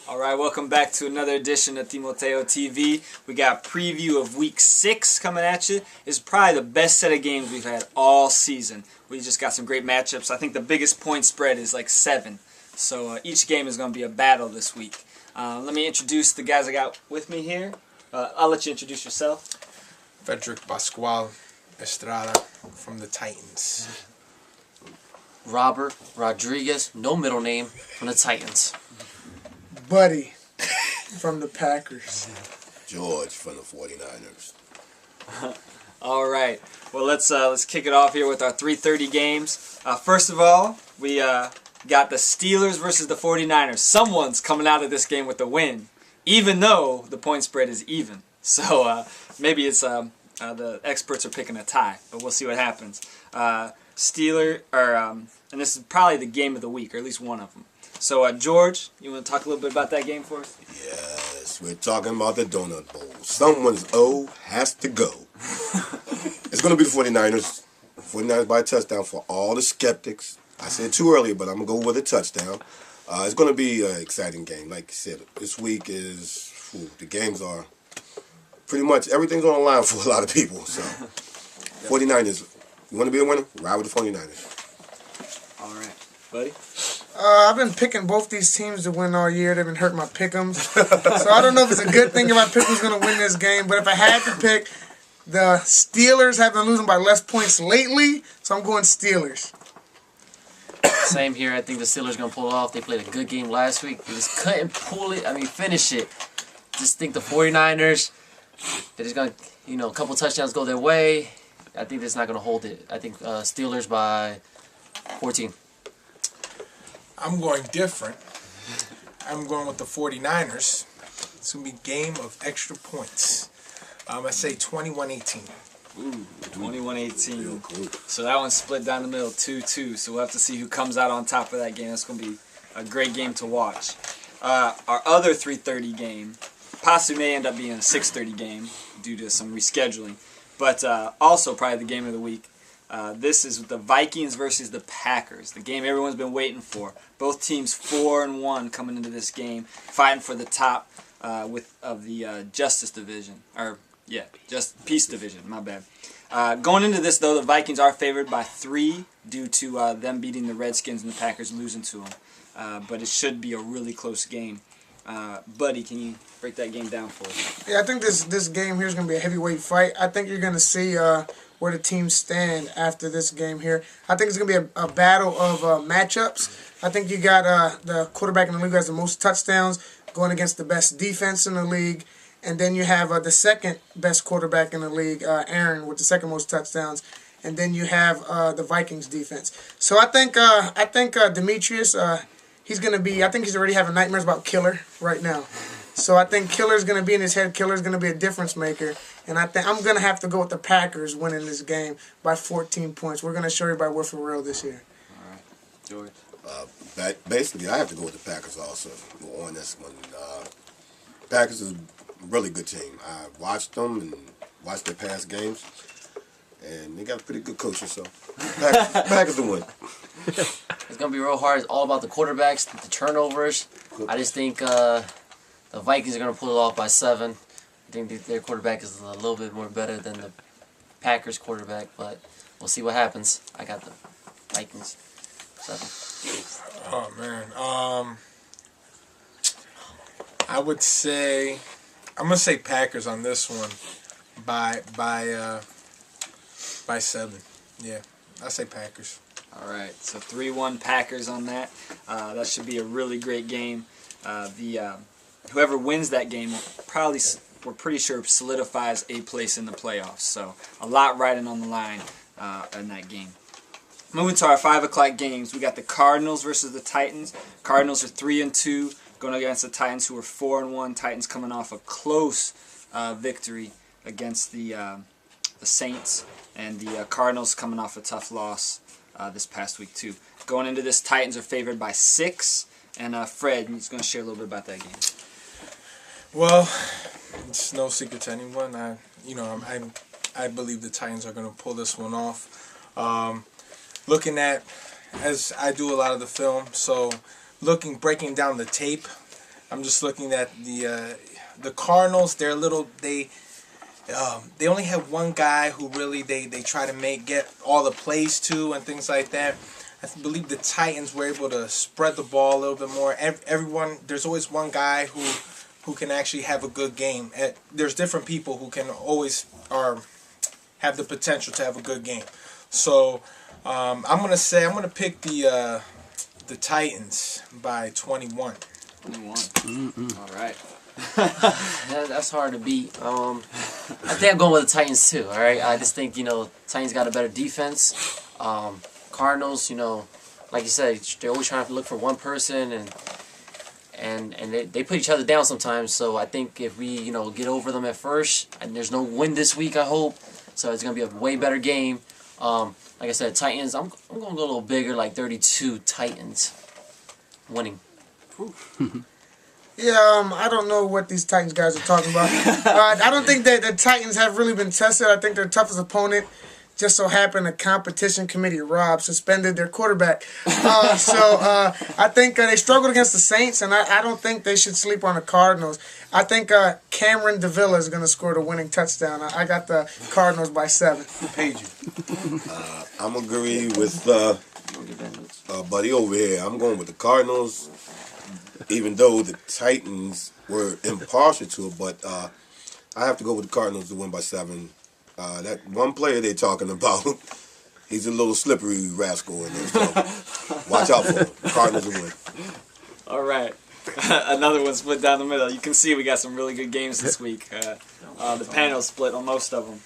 Alright, welcome back to another edition of Timoteo TV. We got a preview of Week 6 coming at you. It's probably the best set of games we've had all season. We just got some great matchups. I think the biggest point spread is like 7. So each game is going to be a battle this week. Let me introduce the guys I got with me here. I'll let you introduce yourself. Frederick Pascual Estrada from the Titans. Robert Rodriguez, no middle name, from the Titans. Buddy from the Packers. George from the 49ers. All right. Well, let's kick it off here with our 3:30 games. First of all, we got the Steelers versus the 49ers. Someone's coming out of this game with a win, even though the point spread is even. So maybe it's the experts are picking a tie, but we'll see what happens. And this is probably the game of the week, or at least one of them. So, George, you want to talk a little bit about that game for us? Yes, we're talking about the Donut Bowl. Someone's O has to go. It's going to be the 49ers. 49ers by a touchdown for all the skeptics. I said too early, but I'm going to go with a touchdown. It's going to be an exciting game. Like I said, this week is, the games are pretty much, everything's on the line for a lot of people. So, 49ers, you want to be a winner? Ride with the 49ers. All right. Buddy? I've been picking both these teams to win all year. They've been hurting my pick'ems. So I don't know if it's a good thing if I pick who's going to win this game. But if I had to pick, the Steelers have been losing by less points lately. So I'm going Steelers. Same here. I think the Steelers are going to pull it off. They played a good game last week. They just couldn't finish it. Just think the 49ers, they're just going to, a couple touchdowns go their way. I think that's not going to hold it. I think Steelers by 14. I'm going different. I'm going with the 49ers. It's going to be a game of extra points. I say 21-18. Ooh, 21-18. So that one's split down the middle, 2-2. So we'll have to see who comes out on top of that game. That's going to be a great game to watch. Our other 3:30 game possibly may end up being a 6:30 game due to some rescheduling. But also probably the game of the week. This is the Vikings versus the Packers, the game everyone's been waiting for. Both teams 4-1 coming into this game, fighting for the top of the Justice Division, Peace Division. My bad. Going into this though, the Vikings are favored by 3 due to them beating the Redskins and the Packers losing to them. But it should be a really close game. Buddy, can you break that game down for us? Yeah, I think this game here is going to be a heavyweight fight. I think you're going to see where the teams stand after this game here. I think it's going to be a battle of matchups. I think you got the quarterback in the league who has the most touchdowns going against the best defense in the league. And then you have the second best quarterback in the league, Aaron, with the second most touchdowns. And then you have the Vikings defense. So I think Demetrius, he's going to be, I think he's already having nightmares about Killer right now. So I think Killer's going to be in his head. Killer's going to be a difference maker. And I think I'm going to have to go with the Packers winning this game by 14 points. We're going to show everybody we're for real this year. All right. George? Basically, I have to go with the Packers also on this one. Packers is a really good team. I watched them and watched their past games. And they got a pretty good coach, so Packers to win. It's going to be real hard. It's all about the quarterbacks, the turnovers. I just think the Vikings are going to pull it off by 7. I think their quarterback is a little bit more better than the Packers quarterback, but we'll see what happens. I got the Vikings 7. Oh, man. I would say, I'm going to say Packers on this one by 7. Yeah, I say Packers. All right, so 3-1 Packers on that. That should be a really great game. Whoever wins that game we're pretty sure solidifies a place in the playoffs. So a lot riding on the line in that game. Moving to our 5 o'clock games, we got the Cardinals versus the Titans. Cardinals are 3-2 going against the Titans, who are 4-1. Titans coming off a close victory against the Saints, and the Cardinals coming off a tough loss this past week too. Going into this, Titans are favored by 6, and Fred, he's going to share a little bit about that game. Well, it's no secret to anyone. I believe the Titans are going to pull this one off. Looking at, as I do a lot of the film, so breaking down the tape, I'm just looking at the Cardinals. They're a little they only have one guy who really they try to get all the plays to and things like that. I believe the Titans were able to spread the ball a little bit more. Everyone, there's always one guy who can actually have a good game. There's different people who can always have the potential to have a good game. So I'm gonna pick the Titans by 21. 21. All right. That's hard to beat. I think I'm going with the Titans too. All right. I just think Titans got a better defense. Cardinals, like you said, they're always trying to look for one person and they put each other down sometimes. So I think if we get over them at first, and there's no win this week, I hope. So it's gonna be a way better game. Like I said, Titans. I'm gonna go a little bigger, like 32 Titans winning. Yeah, I don't know what these Titans guys are talking about. I don't think that the Titans have really been tested. I think their toughest opponent just so happened the competition committee, Rob, suspended their quarterback. I think they struggled against the Saints, and I don't think they should sleep on the Cardinals. I think Cameron Davila is going to score the winning touchdown. I got the Cardinals by 7. Page you. I'm agree with buddy over here. I'm going with the Cardinals, even though the Titans were impartial to it. But I have to go with the Cardinals to win by 7. That one player they're talking about, he's a little slippery rascal in there. So watch out for him. The Cardinals will win. All right. Another one split down the middle. You can see we got some really good games this week. The panel split on most of them.